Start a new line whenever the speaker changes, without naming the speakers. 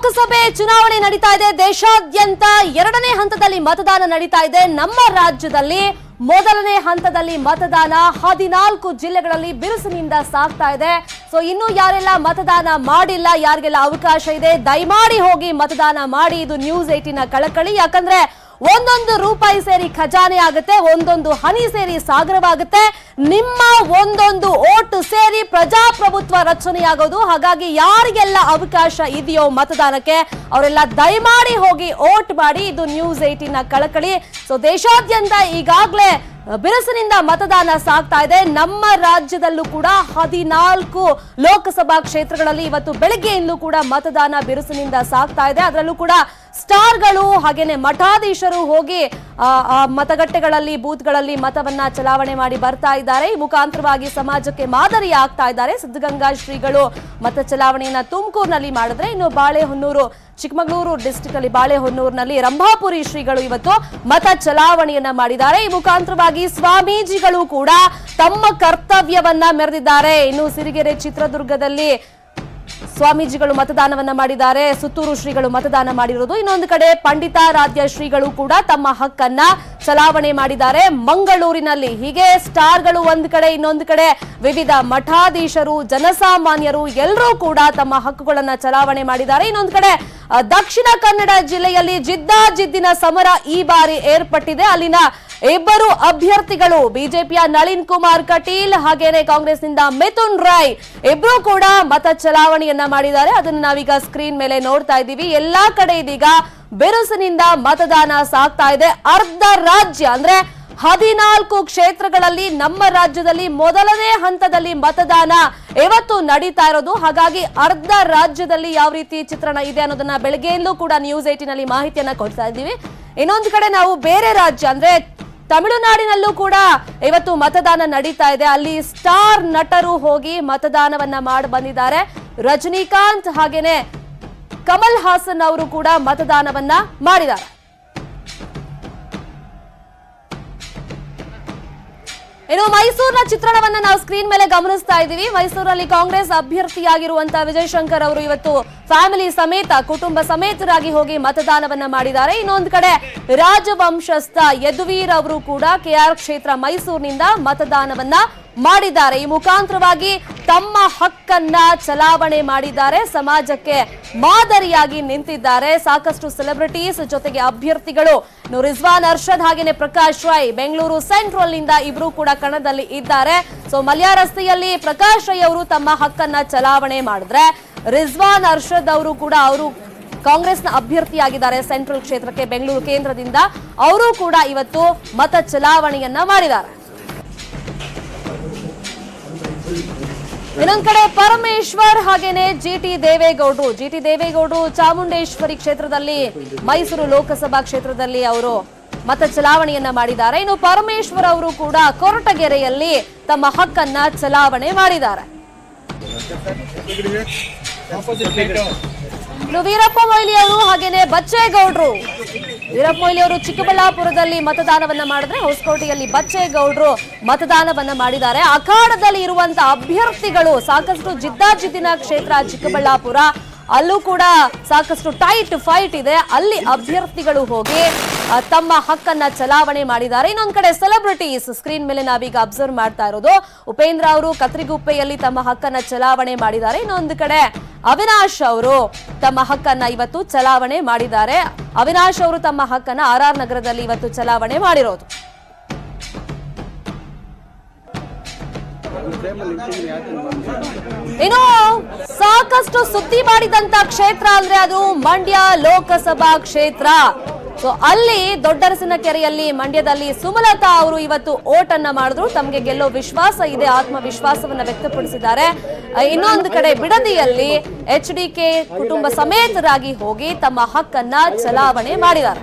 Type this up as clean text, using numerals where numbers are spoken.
ಲೋಕಸಭೆ ಚುನಾವಣೆ ನಡೀತಾ ಇದೆ. ದೇಶಾದ್ಯಂತ ಎರಡನೇ ಹಂತದಲ್ಲಿ ಮತದಾನ ನಡೀತಾ ಇದೆ. ನಮ್ಮ ರಾಜ್ಯದಲ್ಲಿ ಮೊದಲನೇ ಹಂತದಲ್ಲಿ ಮತದಾನ 14 ಜಿಲ್ಲೆಗಳಲ್ಲಿ ಬಿರುಸಿನಿಂದ ಸಾಗ್ತಾ ಇದೆ. ಸೊ ಇನ್ನು ಯಾರೆಲ್ಲ ಮತದಾನ ಮಾಡಿಲ್ಲ, ಯಾರಿಗೆಲ್ಲ ಅವಕಾಶ ಇದೆ, ದಯಮಾಡಿ ಹೋಗಿ ಮತದಾನ ಮಾಡಿ. ಇದು ನ್ಯೂಸ್ 18ನ ಕಳಕಳಿ. ಯಾಕಂದ್ರೆ ಒಂದೊಂದು ರೂಪಾಯಿ ಸೇರಿ ಖಜಾನೆ ಆಗುತ್ತೆ, ಒಂದೊಂದು ಹನಿ ಸೇರಿ ಸಾಗರವಾಗುತ್ತೆ. ನಿಮ್ಮ ಒಂದೊಂದು ಓಟು ಸೇರಿ ಪ್ರಜಾಪ್ರಭುತ್ವ ರಚನೆಯಾಗೋದು. ಹಾಗಾಗಿ ಯಾರಿಗೆಲ್ಲ ಅವಕಾಶ ಇದೆಯೋ ಮತದಾನಕ್ಕೆ ಅವರೆಲ್ಲ ದಯಮಾಡಿ ಹೋಗಿ ಓಟ್ ಮಾಡಿ. ಇದು ನ್ಯೂಸ್ 18ನ ಕಳಕಳಿ. ಸೊ ದೇಶಾದ್ಯಂತ ಈಗಾಗಲೇ ಬಿರುಸಿನಿಂದ ಮತದಾನ ಸಾಗ್ತಾ ಇದೆ. ನಮ್ಮ ರಾಜ್ಯದಲ್ಲೂ ಕೂಡ 14 ಲೋಕಸಭಾ ಕ್ಷೇತ್ರಗಳಲ್ಲಿ ಇವತ್ತು ಬೆಳಗ್ಗೆಯಿಂದಲೂ ಕೂಡ ಮತದಾನ ಬಿರುಸಿನಿಂದ ಸಾಗ್ತಾ ಇದೆ. ಅದರಲ್ಲೂ ಕೂಡ ಸ್ಟಾರ್ಗಳು ಹಾಗೇನೆ ಮಠಾಧೀಶರು ಹೋಗಿ ಮತಗಟ್ಟೆಗಳಲ್ಲಿ ಬೂತ್ಗಳಲ್ಲಿ ಮತವನ್ನ ಚಲಾವಣೆ ಮಾಡಿ ಬರ್ತಾ ಇದ್ದಾರೆ. ಈ ಮುಖಾಂತರವಾಗಿ ಸಮಾಜಕ್ಕೆ ಮಾದರಿ ಆಗ್ತಾ ಇದ್ದಾರೆ. ಸಿದ್ಧಗಂಗಾ ಶ್ರೀಗಳು ಮತ ಚಲಾವಣೆಯನ್ನ ತುಮಕೂರಿನಲ್ಲಿ ಮಾಡಿದ್ರೆ, ಇನ್ನು ಬಾಳೆಹೊನ್ನೂರು ಚಿಕ್ಕಮಗಳೂರು ಡಿಸ್ಟ್ರಿಕ್ಟ್ ಅಲ್ಲಿ ಬಾಳೆಹೊನ್ನೂರಿನಲ್ಲಿ ರಂಭಾಪುರಿ ಶ್ರೀಗಳು ಇವತ್ತು ಮತ ಚಲಾವಣೆಯನ್ನ ಮಾಡಿದ್ದಾರೆ. ಈ ಮುಖಾಂತರವಾಗಿ ಸ್ವಾಮೀಜಿಗಳು ಕೂಡ ತಮ್ಮ ಕರ್ತವ್ಯವನ್ನ ಮೆರೆದಿದ್ದಾರೆ. ಇನ್ನು ಸಿರಿಗೆರೆ ಚಿತ್ರದುರ್ಗದಲ್ಲಿ ಸ್ವಾಮೀಜಿಗಳು ಮತದಾನವನ್ನ ಮಾಡಿದ್ದಾರೆ. ಸುತ್ತೂರು ಶ್ರೀಗಳು ಮತದಾನ ಮಾಡಿರೋದು. ಇನ್ನೊಂದು ಕಡೆ ಪಂಡಿತಾರಾಧ್ಯ ಶ್ರೀಗಳು ಕೂಡ ತಮ್ಮ ಹಕ್ಕನ್ನ ಚಲಾವಣೆ ಮಾಡಿದ್ದಾರೆ ಮಂಗಳೂರಿನಲ್ಲಿ. ಹೀಗೆ ಸ್ಟಾರ್ಗಳು ಒಂದು ಕಡೆ, ಇನ್ನೊಂದು ಕಡೆ ವಿವಿಧ ಮಠಾಧೀಶರು, ಜನಸಾಮಾನ್ಯರು ಎಲ್ಲರೂ ಕೂಡ ತಮ್ಮ ಹಕ್ಕುಗಳನ್ನ ಚಲಾವಣೆ ಮಾಡಿದ್ದಾರೆ. ಇನ್ನೊಂದು ಕಡೆ ದಕ್ಷಿಣ ಕನ್ನಡ ಜಿಲ್ಲೆಯಲ್ಲಿ ಜಿದ್ದಾಜಿದ್ದಿನ ಸಮರ ಈ ಬಾರಿ ಏರ್ಪಟ್ಟಿದೆ. ಅಲ್ಲಿನ ಇಬ್ಬರು ಅಭ್ಯರ್ಥಿಗಳು, ಬಿಜೆಪಿಯ ನಳಿನ್ ಕುಮಾರ್ ಕಟೀಲ್ ಹಾಗೇನೆ ಕಾಂಗ್ರೆಸ್ನಿಂದ ಮಿಥುನ್ ರಾಯ್, ಇಬ್ರು ಕೂಡ ಮತ ಚಲಾವಣೆಯನ್ನ ಮಾಡಿದ್ದಾರೆ. ಅದನ್ನು ನಾವೀಗ ಸ್ಕ್ರೀನ್ ಮೇಲೆ ನೋಡ್ತಾ ಇದ್ದೀವಿ. ಎಲ್ಲಾ ಕಡೆ ಇದೀಗ ಬಿರುಸಿನಿಂದ ಮತದಾನ ಸಾಗ್ತಾ ಇದೆ. ಅರ್ಧ ರಾಜ್ಯ ಅಂದ್ರೆ 14 ಕ್ಷೇತ್ರಗಳಲ್ಲಿ ನಮ್ಮ ರಾಜ್ಯದಲ್ಲಿ ಮೊದಲನೇ ಹಂತದಲ್ಲಿ ಮತದಾನ ಇವತ್ತು ನಡೀತಾ ಇರೋದು. ಹಾಗಾಗಿ ಅರ್ಧ ರಾಜ್ಯದಲ್ಲಿ ಯಾವ ರೀತಿ ಚಿತ್ರಣ ಇದೆ ಅನ್ನೋದನ್ನ ಬೆಳಗ್ಗೆಯಿಂದಲೂ ಕೂಡ ನ್ಯೂಸ್ 18ನಲ್ಲಿ ಮಾಹಿತಿಯನ್ನ ಕೊಡ್ತಾ ಇದ್ದೀವಿ. ಇನ್ನೊಂದು ಕಡೆ ನಾವು ಬೇರೆ ರಾಜ್ಯ ಅಂದ್ರೆ ತಮಿಳುನಾಡಿನಲ್ಲೂ ಕೂಡ ಇವತ್ತು ಮತದಾನ ನಡೀತಾ ಇದೆ. ಅಲ್ಲಿ ಸ್ಟಾರ್ ನಟರು ಹೋಗಿ ಮತದಾನವನ್ನ ಮಾಡಿ ಬಂದಿದ್ದಾರೆ. ರಜನಿಕಾಂತ್ ಹಾಗೇನೆ ಕಮಲ್ ಹಾಸನ್ ಅವರು ಕೂಡ ಮತದಾನವನ್ನ ಮಾಡಿದ್ದಾರೆ. ಇನ್ನು ಮೈಸೂರಿನ ಚಿತ್ರಣವನ್ನ ನಾವು ಸ್ಕ್ರೀನ್ ಮೇಲೆ ಗಮನಿಸ್ತಾ ಇದ್ದೀವಿ. ಮೈಸೂರಲ್ಲಿ ಕಾಂಗ್ರೆಸ್ ಅಭ್ಯರ್ಥಿಯಾಗಿರುವಂತಹ ವಿಜಯಶಂಕರ್ ಅವರು ಇವತ್ತು ಫ್ಯಾಮಿಲಿ ಸಮೇತ, ಕುಟುಂಬ ಸಮೇತರಾಗಿ ಹೋಗಿ ಮತದಾನವನ್ನ ಮಾಡಿದ್ದಾರೆ. ಇನ್ನೊಂದು ಕಡೆ ರಾಜವಂಶಸ್ಥ ಯದುವೀರ್ ಅವರು ಕೂಡ ಕೆಆರ್ ಕ್ಷೇತ್ರ ಮೈಸೂರಿನಿಂದ ಮತದಾನವನ್ನ ಮಾಡಿದ್ದಾರೆ. ಈ ಮುಖಾಂತರವಾಗಿ ತಮ್ಮ ಹಕ್ಕನ್ನ ಚಲಾವಣೆ ಮಾಡಿದ್ದಾರೆ. ಸಮಾಜಕ್ಕೆ ಮಾದರಿಯಾಗಿ ನಿಂತಿದ್ದಾರೆ. ಸಾಕಷ್ಟು ಸೆಲೆಬ್ರಿಟೀಸ್ ಜೊತೆಗೆ ಅಭ್ಯರ್ಥಿಗಳು, ರಿಜ್ವಾನ್ ಅರ್ಷದ್ ಹಾಗೇನೆ ಪ್ರಕಾಶ್ ರೈ ಬೆಂಗಳೂರು ಸೆಂಟ್ರಲ್ ನಿಂದ ಇಬ್ರು ಕೂಡ ಕಣದಲ್ಲಿ ಇದ್ದಾರೆ. ಸೊ ಮಲ್ಯ ರಸ್ತೆಯಲ್ಲಿ ಪ್ರಕಾಶ್ ರೈ ಅವರು ತಮ್ಮ ಹಕ್ಕನ್ನ ಚಲಾವಣೆ ಮಾಡಿದ್ರೆ, ರಿಜ್ವಾನ್ ಅರ್ಷದ್ ಅವರು ಕೂಡ ಅವರು ಕಾಂಗ್ರೆಸ್ನ ಅಭ್ಯರ್ಥಿಯಾಗಿದ್ದಾರೆ ಸೆಂಟ್ರಲ್ ಕ್ಷೇತ್ರಕ್ಕೆ ಬೆಂಗಳೂರು ಕೇಂದ್ರದಿಂದ. ಅವರು ಕೂಡ ಇವತ್ತು ಮತ ಚಲಾವಣೆಯನ್ನ ಮಾಡಿದ್ದಾರೆ. ಇನ್ನೊಂದ್ ಕಡೆ ಪರಮೇಶ್ವರ್ ಹಾಗೇನೆ ಜಿಟಿ ದೇವೇಗೌಡರು ಚಾಮುಂಡೇಶ್ವರಿ ಕ್ಷೇತ್ರದಲ್ಲಿ, ಮೈಸೂರು ಲೋಕಸಭಾ ಕ್ಷೇತ್ರದಲ್ಲಿ ಅವರು ಮತ ಚಲಾವಣೆಯನ್ನ ಮಾಡಿದ್ದಾರೆ. ಇನ್ನು ಪರಮೇಶ್ವರ್ ಅವರು ಕೂಡ ಕೊರಟಗೆರೆಯಲ್ಲಿ ತಮ್ಮ ಹಕ್ಕನ್ನ ಚಲಾವಣೆ ಮಾಡಿದ್ದಾರೆ. ಇನ್ನು ವೀರಪ್ಪ ಮೊಯ್ಲಿ ಅವರು ಹಾಗೇನೆ ಬಚ್ಚೇಗೌಡರು, ವೀರಪ್ಪ ಮೊಯ್ಲಿ ಅವರು ಚಿಕ್ಕಬಳ್ಳಾಪುರದಲ್ಲಿ ಮತದಾನವನ್ನ ಮಾಡಿದ್ರೆ, ಹೊಸಕೋಟೆಯಲ್ಲಿ ಬಚ್ಚೇಗೌಡರು ಮತದಾನವನ್ನ ಮಾಡಿದ್ದಾರೆ. ಅಖಾಡದಲ್ಲಿ ಇರುವಂತಹ ಅಭ್ಯರ್ಥಿಗಳು ಸಾಕಷ್ಟು ಜಿದ್ದಾಜಿದ್ದಿನ ಕ್ಷೇತ್ರ ಚಿಕ್ಕಬಳ್ಳಾಪುರ, ಅಲ್ಲೂ ಕೂಡ ಸಾಕಷ್ಟು ಟೈಟ್ ಫೈಟ್ ಇದೆ. ಅಲ್ಲಿ ಅಭ್ಯರ್ಥಿಗಳು ಹೋಗಿ ತಮ್ಮ ಹಕ್ಕನ್ನ ಚಲಾವಣೆ ಮಾಡಿದ್ದಾರೆ. ಇನ್ನೊಂದ್ ಕಡೆ ಸೆಲೆಬ್ರಿಟೀಸ್ ಸ್ಕ್ರೀನ್ ಮೇಲೆ ನಾವೀಗ ಅಬ್ಸರ್ವ್ ಮಾಡ್ತಾ ಇರೋದು, ಉಪೇಂದ್ರ ಅವರು ಕತ್ರಿಗುಪ್ಪೆಯಲ್ಲಿ ತಮ್ಮ ಹಕ್ಕನ್ನ ಚಲಾವಣೆ ಮಾಡಿದ್ದಾರೆ. ಇನ್ನೊಂದು ಕಡೆ ಅವಿನಾಶ್ ಅವರು ತಮ್ಮ ಹಕ್ಕನ್ನ ಇವತ್ತು ಚಲಾವಣೆ ಮಾಡಿದ್ದಾರೆ. ಅವಿನಾಶ್ ಅವರು ತಮ್ಮ ಹಕ್ಕನ್ನ RR ನಗರದಲ್ಲಿ ಇವತ್ತು ಚಲಾವಣೆ ಮಾಡಿರೋದು. ಇನ್ನು ಸಾಕಷ್ಟು ಸುದ್ದಿ ಮಾಡಿದಂತ ಕ್ಷೇತ್ರ ಅಂದ್ರೆ ಅದು ಮಂಡ್ಯ ಲೋಕಸಭಾ ಕ್ಷೇತ್ರ. ಸೊ ಅಲ್ಲಿ ದೊಡ್ಡರಸಿನಕೆರೆಯಲ್ಲಿ ಮಂಡ್ಯದಲ್ಲಿ ಸುಮಲತಾ ಅವರು ಇವತ್ತು ಓಟನ್ನ ಮಾಡಿದ್ರು. ತಮಗೆ ಗೆಲ್ಲೋ ವಿಶ್ವಾಸ ಇದೆ, ಆತ್ಮವಿಶ್ವಾಸವನ್ನ ವ್ಯಕ್ತಪಡಿಸಿದ್ದಾರೆ. ಇನ್ನೊಂದು ಕಡೆ ಬಿಡದಿಯಲ್ಲಿ HDK ಕುಟುಂಬ ಸಮೇತರಾಗಿ ಹೋಗಿ ತಮ್ಮ ಹಕ್ಕನ್ನ ಚಲಾವಣೆ ಮಾಡಿದ್ದಾರೆ.